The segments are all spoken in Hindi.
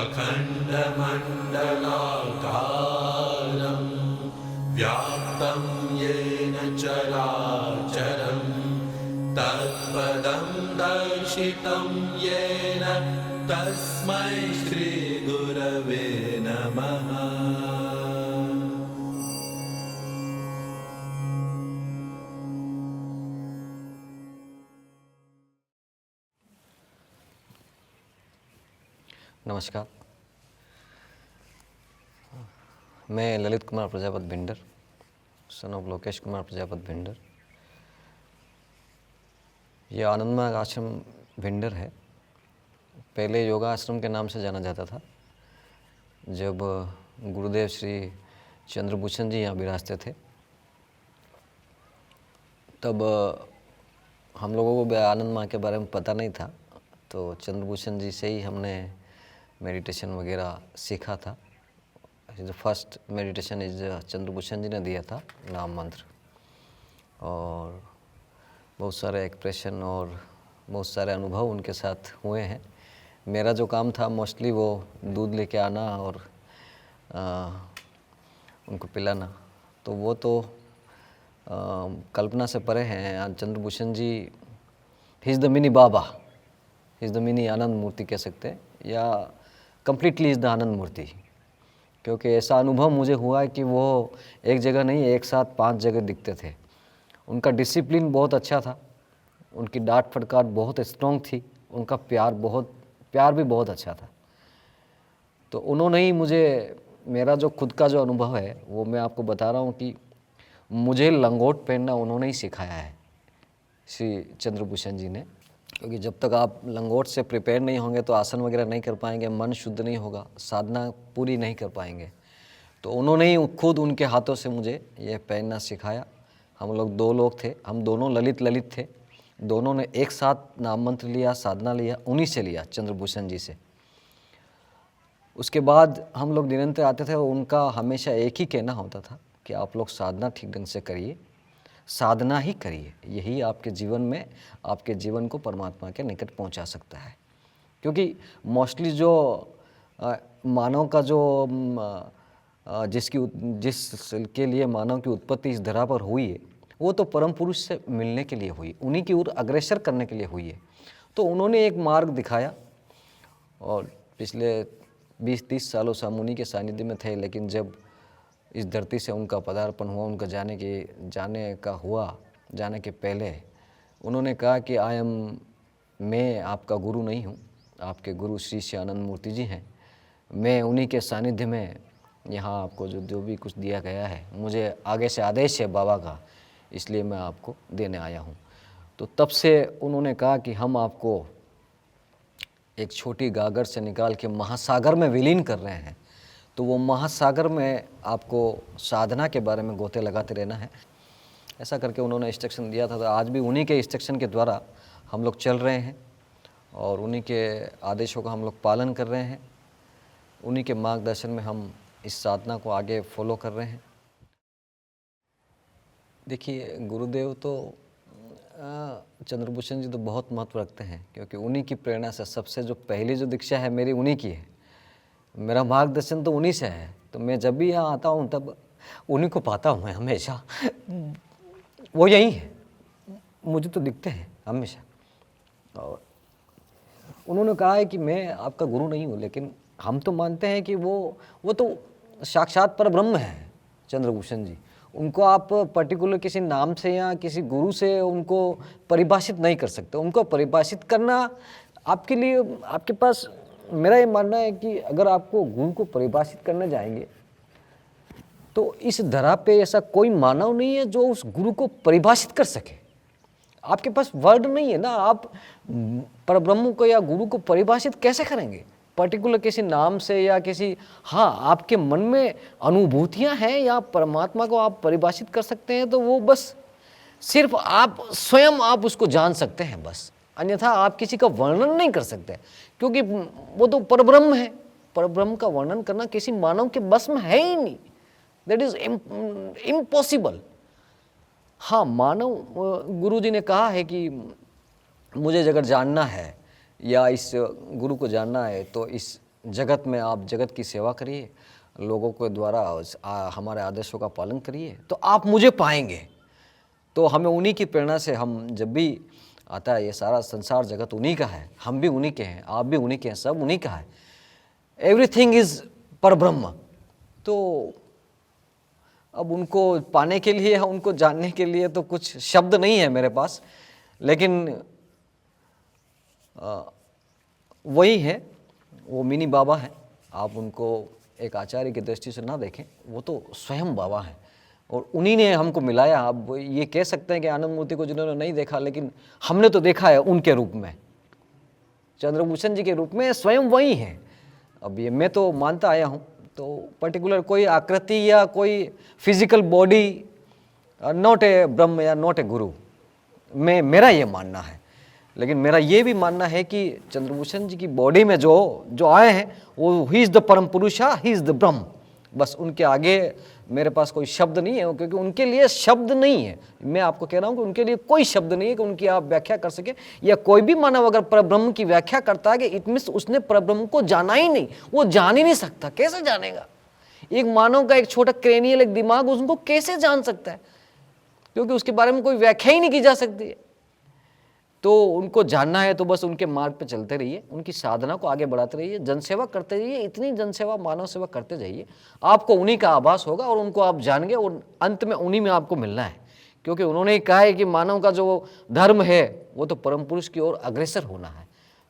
अखण्डमण्डलाकारं व्याप्तं येन चराचरं तत्पदं दर्शितं येन तस्मै श्रीगुरवे नमः। नमस्कार, मैं ललित कुमार प्रजापत भिंडर, सन ऑफ लोकेश कुमार प्रजापत भिंडर। यह आनंदमार्ग आश्रम भिंडर है। पहले योगा आश्रम के नाम से जाना जाता था। जब गुरुदेव श्री चंद्रभूषण जी यहाँ विराजते थे, तब हम लोगों को आनंदमार्ग के बारे में पता नहीं था, तो चंद्रभूषण जी से ही हमने मेडिटेशन वगैरह सीखा था। जो फर्स्ट मेडिटेशन इज चंद्रभूषण जी ने दिया था, नाम मंत्र, और बहुत सारे एक्सप्रेशन और बहुत सारे अनुभव उनके साथ हुए हैं। मेरा जो काम था मोस्टली वो दूध लेके आना और उनको पिलाना, तो वो तो कल्पना से परे हैं। Chandrabhushan ji he is the mini Baba, he is the mini Anand Murthy कह सकते हैं, या completely is the Anand Murthy. क्योंकि ऐसा अनुभव मुझे हुआ है कि वो एक जगह नहीं, एक साथ 5 जगह दिखते थे। उनका डिसिप्लिन बहुत अच्छा था, उनकी डांट फटकार बहुत स्ट्रॉन्ग थी, उनका प्यार भी बहुत अच्छा था। तो उन्होंने ही मुझे, मेरा जो खुद का जो अनुभव है वो मैं आपको बता रहा हूँ कि मुझे लंगोट पहनना उन्होंने ही सिखाया है, श्री चंद्रभूषण जी ने। क्योंकि जब तक आप लंगोट से प्रिपेयर नहीं होंगे तो आसन वगैरह नहीं कर पाएंगे, मन शुद्ध नहीं होगा, साधना पूरी नहीं कर पाएंगे। तो उन्होंने ही खुद उनके हाथों से मुझे ये पहनना सिखाया। हम लोग 2 लोग थे, हम दोनों ललित थे, दोनों ने एक साथ नाम मंत्र लिया, साधना लिया, उन्हीं से लिया, चंद्रभूषण जी से। उसके बाद हम लोग निरंतर आते थे और उनका हमेशा एक ही कहना होता था कि आप लोग साधना ठीक ढंग से करिए, साधना ही करिए, यही आपके जीवन में, आपके जीवन को परमात्मा के निकट पहुंचा सकता है। क्योंकि मोस्टली जो मानव का जो जिसके लिए मानव की उत्पत्ति इस धरा पर हुई है, वो तो परम पुरुष से मिलने के लिए हुई, उन्हीं की ओर अग्रसर करने के लिए हुई है। तो उन्होंने एक मार्ग दिखाया, और पिछले 20-30 सालों से हम उन्हीं के सानिध्य में थे। लेकिन जब इस धरती से उनका पदार्पण हुआ, उनका जाने के पहले उन्होंने कहा कि मैं आपका गुरु नहीं हूँ, आपके गुरु श्री श्री आनंद मूर्ति जी हैं। मैं उन्हीं के सानिध्य में यहाँ आपको जो भी कुछ दिया गया है, मुझे आगे से आदेश है बाबा का, इसलिए मैं आपको देने आया हूँ। तो तब से उन्होंने कहा कि हम आपको एक छोटी गागर से निकाल के महासागर में विलीन कर रहे हैं। तो वो महासागर में आपको साधना के बारे में गोते लगाते रहना है, ऐसा करके उन्होंने इंस्ट्रक्शन दिया था। तो आज भी उन्हीं के इंस्ट्रक्शन के द्वारा हम लोग चल रहे हैं और उन्हीं के आदेशों का हम लोग पालन कर रहे हैं। उन्हीं के मार्गदर्शन में हम इस साधना को आगे फॉलो कर रहे हैं। देखिए, गुरुदेव तो चंद्रभूषण जी तो बहुत महत्व रखते हैं, क्योंकि उन्हीं की प्रेरणा से सबसे जो पहली जो दीक्षा है मेरी उन्हीं की है, मेरा मार्गदर्शन तो उन्हीं से है। तो मैं जब भी यहाँ आता हूँ तब उन्हीं को पाता हूँ मैं हमेशा, वो यही है, मुझे तो दिखते हैं हमेशा। और उन्होंने कहा है कि मैं आपका गुरु नहीं हूँ, लेकिन हम तो मानते हैं कि वो तो साक्षात परब्रह्म है चंद्रभूषण जी। उनको आप पर्टिकुलर किसी नाम से या किसी गुरु से उनको परिभाषित नहीं कर सकते। उनको परिभाषित करना आपके लिए, आपके पास, मेरा ये मानना है कि अगर आपको गुरु को परिभाषित करने जाएंगे तो इस धरा पे ऐसा कोई मानव नहीं है जो उस गुरु को परिभाषित कर सके। आपके पास वर्ड नहीं है ना, आप परब्रह्म को या गुरु को परिभाषित कैसे करेंगे पर्टिकुलर किसी नाम से या किसी, हाँ आपके मन में अनुभूतियां हैं या परमात्मा को आप परिभाषित कर सकते हैं, तो वो बस सिर्फ आप स्वयं आप उसको जान सकते हैं बस, अन्यथा आप किसी का वर्णन नहीं कर सकते, क्योंकि वो तो परब्रह्म है। परब्रह्म का वर्णन करना किसी मानव के बस में है ही नहीं, दैट इज इम्पॉसिबल। हाँ, मानव, गुरु जी ने कहा है कि मुझे अगर जानना है या इस गुरु को जानना है तो इस जगत में आप जगत की सेवा करिए, लोगों के द्वारा हमारे आदेशों का पालन करिए, तो आप मुझे पाएंगे। तो हमें उन्हीं की प्रेरणा से हम जब भी आता है, ये सारा संसार जगत उन्हीं का है, हम भी उन्हीं के हैं, आप भी उन्हीं के हैं, सब उन्हीं का है। एवरीथिंग इज परब्रह्म। तो अब उनको पाने के लिए, उनको जानने के लिए तो कुछ शब्द नहीं है मेरे पास, लेकिन वही है, वो मिनी बाबा है। आप उनको एक आचार्य की दृष्टि से ना देखें, वो तो स्वयं बाबा हैं और उन्हीं ने हमको मिलाया। आप ये कह सकते हैं कि आनंद मूर्ति को जिन्होंने नहीं देखा, लेकिन हमने तो देखा है उनके रूप में, चंद्रभूषण जी के रूप में स्वयं वही हैं। अब ये मैं तो मानता आया हूँ, तो पर्टिकुलर कोई आकृति या कोई फिजिकल बॉडी नॉट ए ब्रह्म या नॉट ए गुरु, मेरा ये मानना है। लेकिन मेरा ये भी मानना है कि चंद्रभूषण जी की बॉडी में जो आए हैं वो ही इज़ द परम पुरुष, ही इज़ द ब्रह्म। बस उनके आगे मेरे पास कोई शब्द नहीं है, क्योंकि उनके लिए शब्द नहीं है। मैं आपको कह रहा हूँ कि उनके लिए कोई शब्द नहीं है कि उनकी आप व्याख्या कर सके। या कोई भी मानव अगर परब्रह्म की व्याख्या करता है कि इट मीन्स उसने परब्रह्म को जाना ही नहीं, वो जान ही नहीं सकता। कैसे जानेगा? एक मानव का एक छोटा क्रेनियल एक दिमाग उसको कैसे जान सकता है? क्योंकि उसके बारे में कोई व्याख्या ही नहीं की जा सकती है। तो उनको जानना है तो बस उनके मार्ग पे चलते रहिए, उनकी साधना को आगे बढ़ाते रहिए, जनसेवा करते रहिए, इतनी जनसेवा मानव सेवा करते जाइए, आपको उन्हीं का आभास होगा और उनको आप जानेंगे और अंत में उन्हीं में आपको मिलना है। क्योंकि उन्होंने ही कहा है कि मानव का जो धर्म है वो तो परम पुरुष की ओर अग्रसर होना है।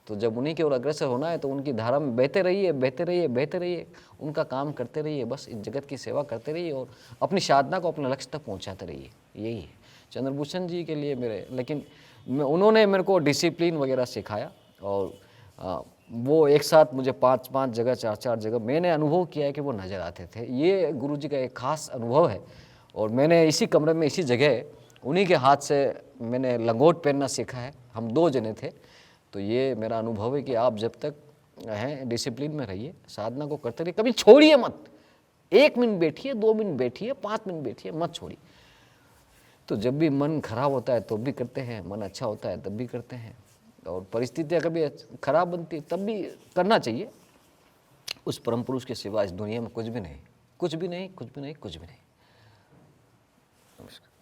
तो जब उन्हीं की ओर अग्रसर होना है तो उनकी धारा में बहते रहिए, बहते रहिए, बहते रहिए, उनका काम करते रहिए, बस इस जगत की सेवा करते रहिए और अपनी साधना को अपने लक्ष्य तक पहुँचाते रहिए। यही है चंद्रभूषण जी के लिए मेरे। लेकिन उन्होंने मेरे को डिसिप्लिन वगैरह सिखाया और वो एक साथ मुझे 5-5 जगह 4-4 जगह मैंने अनुभव किया है कि वो नज़र आते थे। ये गुरुजी का एक खास अनुभव है। और मैंने इसी कमरे में इसी जगह उन्हीं के हाथ से मैंने लंगोट पहनना सीखा है। हम 2 जने थे। तो ये मेरा अनुभव है कि आप जब तक हैं डिसिप्लिन में रहिए, साधना को करते रहिए, कभी छोड़िए मत। 1 मिनट बैठिए, 2 मिनट बैठिए, 5 मिनट बैठिए, मत छोड़िए। तो जब भी मन खराब होता है तो भी करते हैं, मन अच्छा होता है तब भी करते हैं, और परिस्थितियाँ कभी खराब बनती तब भी करना चाहिए। उस परम पुरुष के सिवा इस दुनिया में कुछ भी नहीं, कुछ भी नहीं, कुछ भी नहीं, कुछ भी नहीं। नमस्कार।